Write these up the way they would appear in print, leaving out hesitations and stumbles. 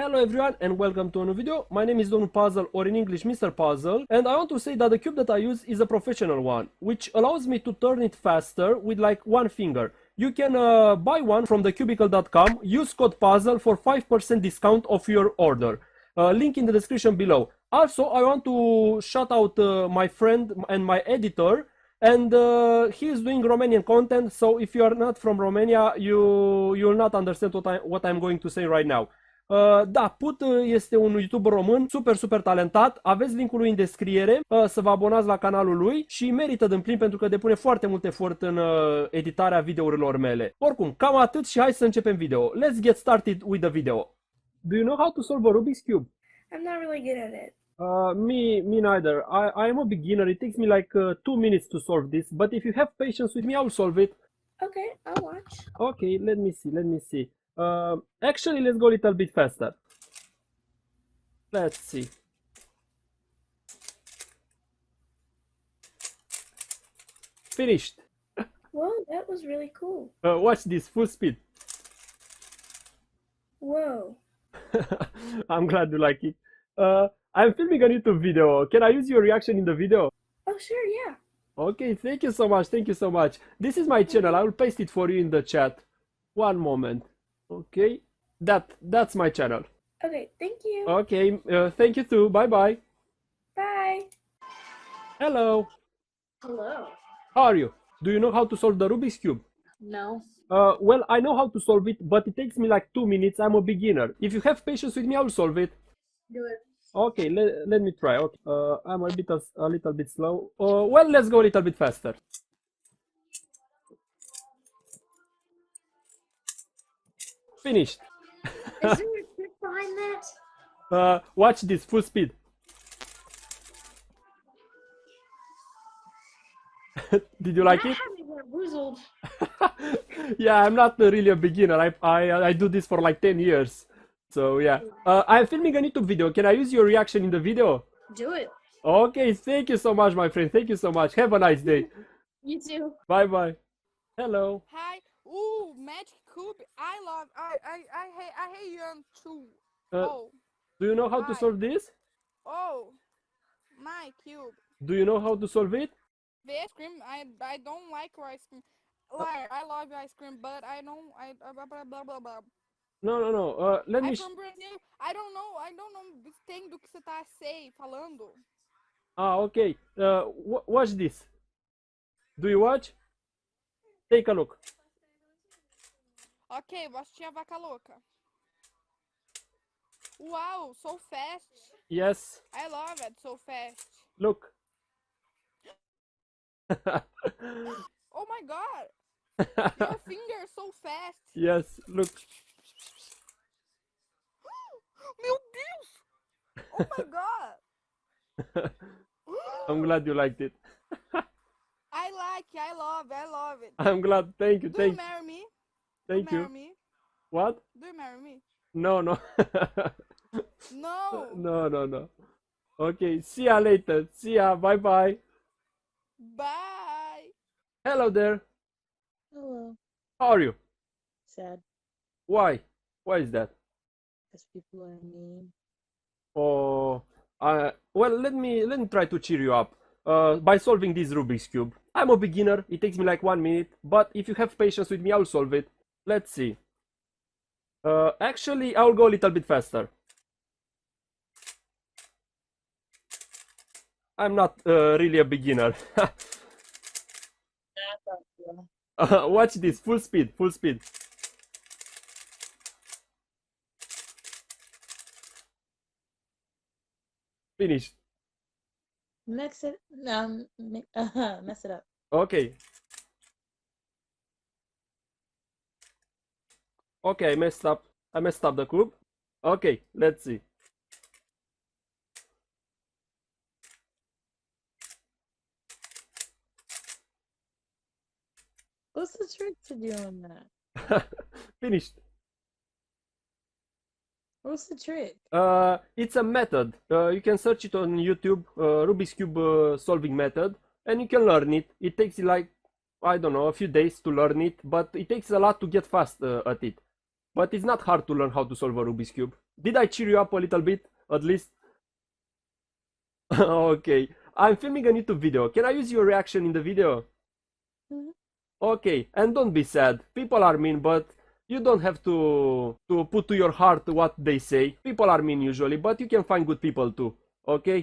Hello everyone and welcome to a new video. My name is Domnul Puzzle, or in English Mr. Puzzle, and I want to say that the cube that I use is a professional one, which allows me to turn it faster with like one finger. You can buy one from thecubicle.com, use code PUZZLE for 5% discount off your order. Link in the description below. Also, I want to shout out my friend and my editor, and he is doing Romanian content, so if you are not from Romania, you will not understand what I'm going to say right now. Da, Put este un YouTuber român super talentat. Aveți linkul lui în descriere să vă abonați la canalul lui și merită din plin pentru că depune foarte mult efort în editarea videourilor mele. Oricum, cam atât și hai să începem video. Let's get started with the video. Do you know how to solve a Rubik's Cube? I'm not really good at it. Me neither. I am a beginner. It takes me like 2 minutes to solve this, but if you have patience with me, I will solve it. Okay, I'll watch. Okay, let me see. Actually, let's go a little bit faster. Let's see. Finished. Whoa, that was really cool. Watch this, full speed. Whoa. I'm glad you like it. I'm filming a YouTube video. Can I use your reaction in the video? Oh, sure, yeah. Okay, thank you so much. Thank you so much. This is my channel. I will paste it for you in the chat. One moment. Okay, that's my channel. Okay, thank you. Okay, thank you too. Bye bye. Bye. Hello. Hello. How are you? Do you know how to solve the Rubik's Cube? No. Well, I know how to solve it, but it takes me like 2 minutes. I'm a beginner. If you have patience with me, I will solve it. Do it. Okay, let me try. Okay, I'm a little bit slow. Well, let's go a little bit faster. Finished. Is there a trick behind that? Watch this, full speed. Did you like it? I haven't bamboozled. Yeah, I'm not really a beginner. I do this for like 10 years. So yeah. I'm filming a YouTube video. Can I use your reaction in the video? Do it. Okay, thank you so much, my friend. Thank you so much. Have a nice day. You too. Bye bye. Hello. Hi. Ooh, Magic Cube. I hate you too. Do you know how to Hi. solve this? Oh, my cube. Do you know how to solve it? The ice cream. I don't like your ice cream. Liar. I love your ice cream, but I don't. Blah blah blah blah. No. Let me. I'm from Brazil. I don't know. This thing do que você tá falando. Okay. Watch this. Do you watch? Take a look. Ok, vou assistir a vaca louca. Wow, so fast. Yes. I love it, so fast. Look. Oh my god. Your finger is so fast. Yes. Look. Meu Deus! Oh my god! I'm glad you liked it. I like it, I love it. I'm glad. Thank you. Do you Thank marry me? Thank Do you you. marry me? What? Do you marry me? No. No! No. Okay. See ya later. See ya. Bye bye. Bye! Hello there. Hello. How are you? Sad. Why? Why is that? Because people are mean. Oh, well, let me try to cheer you up by solving this Rubik's Cube. I'm a beginner. It takes me like 1 minute, but if you have patience with me, I'll solve it. Let's see. Actually, I'll go a little bit faster. I'm not really a beginner. Watch this, full speed. Finished. Mess it up. Okay. Okay, I messed up the cube. Okay, let's see. What's the trick to doing that? Finished. What's the trick? It's a method. You can search it on YouTube, Rubik's Cube solving method, and you can learn it. It takes like, I don't know, a few days to learn it, but it takes a lot to get fast at it. but it's not hard to learn how to solve a Rubik's Cube. Did I cheer you up a little bit, at least? Okay, I'm filming a YouTube video. Can I use your reaction in the video? Mhm. Okay, and don't be sad. People are mean, but you don't have to put to your heart what they say. People are mean usually, but you can find good people too. Okay?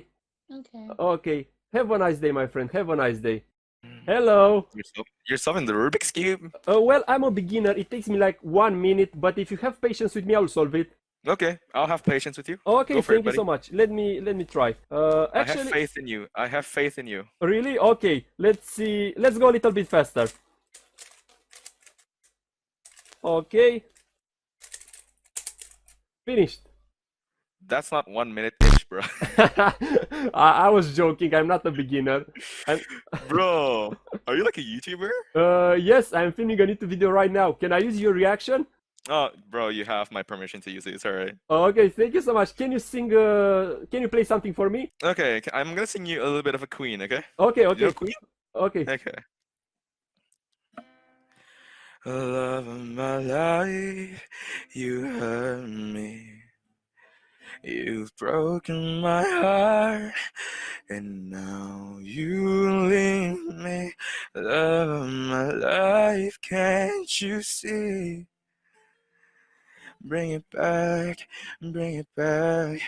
Okay. Okay. Have a nice day, my friend. Have a nice day. Hello. You're solving the Rubik's Cube? Well, I'm a beginner. It takes me like 1 minute, but if you have patience with me, I'll solve it. Okay, I'll have patience with you. Okay, Go for it, thank you buddy. so much. Let me try. I have Actually, faith in you. I have faith in you. really? Okay, let's see. Let's go a little bit faster. Okay. Finished. That's not 1 minute ish, bro. I was joking. I'm not a beginner. Bro, are you like a YouTuber? Yes, I'm filming a YouTube video right now. Can I use your reaction? Oh, bro, you have my permission to use it. It's alright. Okay, thank you so much. Can you sing? Can you play something for me? Okay, I'm gonna sing you a little bit of a Queen, okay? Okay, You okay, know Queen? okay. Okay. Love of my life, you hurt me. You've broken my heart, and now you leave me. Love of my life, can't you see? Bring it back, bring it back.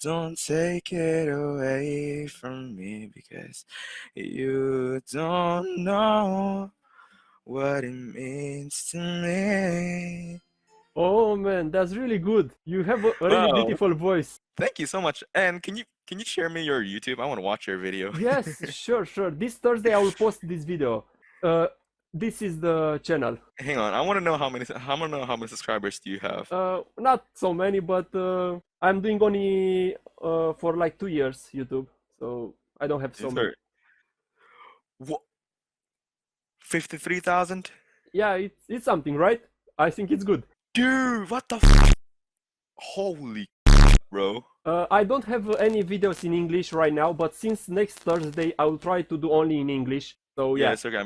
Don't take it away from me, because you don't know what it means to me. Oh man, that's really good. You have a really Wow. beautiful voice. Thank you so much. And can you share me your YouTube? I want to watch your video. Yes, sure, sure. This Thursday I will post this video. This is the channel. Hang on, I want to know how many subscribers do you have? Not so many, but I'm doing only for like 2 years YouTube, so I don't have so many. What? 53,000? Yeah, it's something, right? I think it's good. Dude, what the Holy bro. I don't have any videos in English right now, but since next Thursday I will try to do only in English. So yeah. Yes, okay.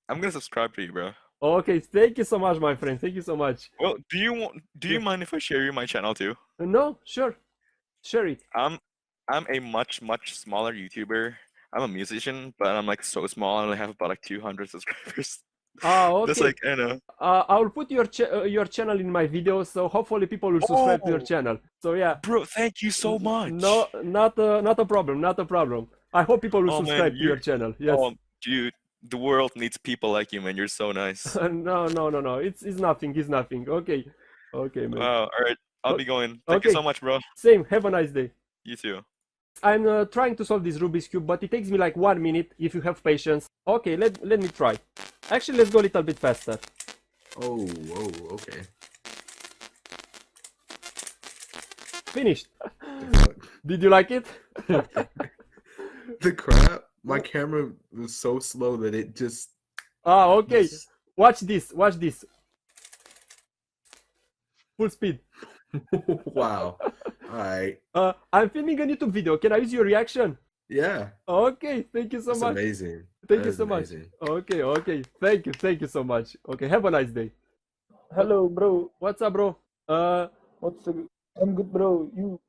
I'm gonna subscribe to you, bro. Okay, thank you so much, my friend. Thank you so much. Well, do you mind if I share you my channel too? No, sure. Share it. I'm a much smaller YouTuber. I'm a musician, but I'm like so small. I only have about like 200 subscribers. Okay. That's like, I know. I will put your channel in my video, so hopefully people will subscribe to your Oh. channel. So yeah. Bro, thank you so much. No, not a problem. Not a problem. I hope people will Oh, man, subscribe to your channel. Yes. Oh, dude, the world needs people like you, man. You're so nice. No. It's nothing. It's nothing. Okay. Okay, man. Wow. All right, I'll be going. Thank Okay. you so much, bro. Same. Have a nice day. You too. I'm trying to solve this Rubik's Cube, but it takes me like 1 minute if you have patience. Okay, let me try. Actually, let's go a little bit faster. Oh, okay. Finished. The fuck? Did you like it? The crap? My camera was so slow that it just... Okay. Watch this. Watch this. Full speed. Wow. Alright. I'm filming a YouTube video. Can I use your reaction? Yeah. Okay, thank you so That's much. amazing. Thank That you is so much. amazing. Okay. Thank you so much. Okay, have a nice day. Hello, bro. What's up, bro? I'm good, bro. You?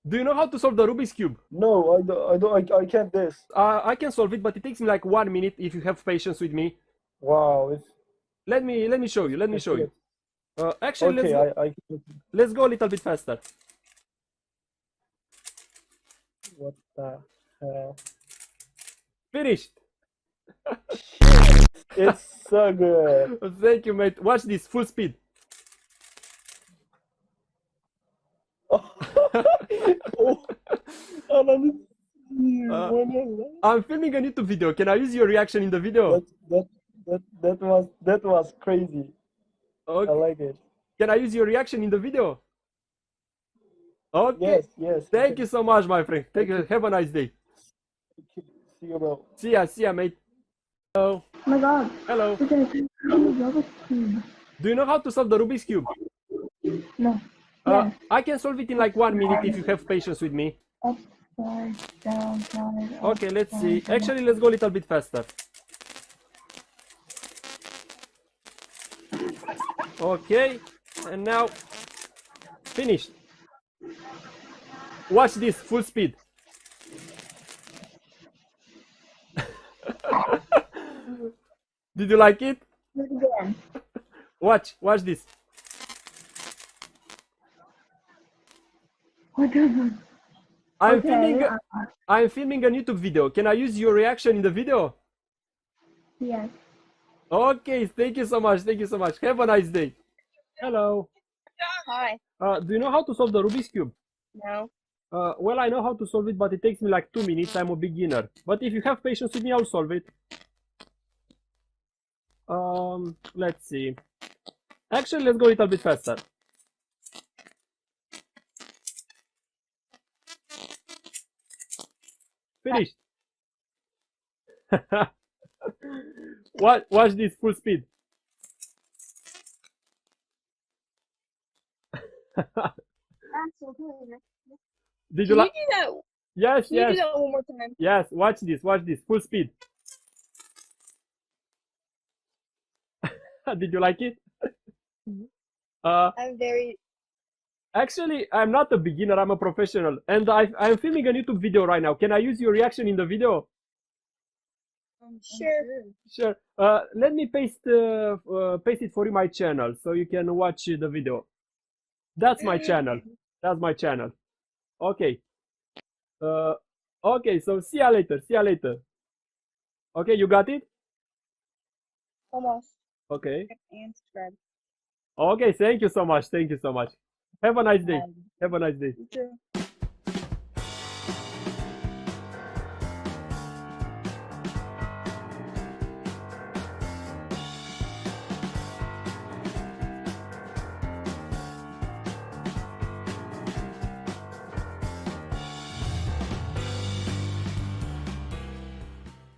Do you know how to solve the Rubik's Cube? No, I don't. I can't this. I can solve it, but it takes me like 1 minute if you have patience with me. Wow. It's Let me show you. Let me show you. Actually, okay. let's go a little bit faster. What the hell? Finished. It's so good. Thank you, mate. Watch this. Full speed. Oh, I don't see I'm filming a YouTube video. Can I use your reaction in the video? that was crazy. I Okay. like it. Can I use your reaction in the video? Okay. Yes. Thank you so much, my friend. Thank you. Have a nice day. See you, bro. See ya, mate. Hello. Oh my god. Hello. Look at it. Rubik's Cube. Do you know how to solve the Rubik's Cube? No. Yes. I can solve it in like 1 minute if you have patience with me. Upside, downside. Okay, let's see. upside, Actually, let's go a little bit faster. Okay, and now Finished. Watch this, full speed. Did you like it? Do it again. Watch this. What the? I'm Okay, filming. I'm filming a YouTube video. Can I use your reaction in the video? Yes. Okay, thank you so much. Thank you so much. Have a nice day. Hello. Hi. Do you know how to solve the Rubik's Cube? No. Well, I know how to solve it, but it takes me like 2 minutes. I'm a beginner. But if you have patience with me, I'll solve it. Let's see. Actually, let's go a little bit faster. Finished. Watch this full speed. Did you Can you like? do that? Yes, Can you do yes, that one more time? yes. Watch this. Watch this full speed. Did you like it? I'm very. Actually, I'm not a beginner. I'm a professional, and I'm filming a YouTube video right now. Can I use your reaction in the video? Sure. Sure. Let me paste it for you my channel so you can watch the video. That's my channel. That's my channel. Okay. Okay. So see ya later. See ya later. Okay, you got it? Almost. Okay. And subscribe. Okay. Thank you so much. Thank you so much. Have a nice day. Have a nice day. You too.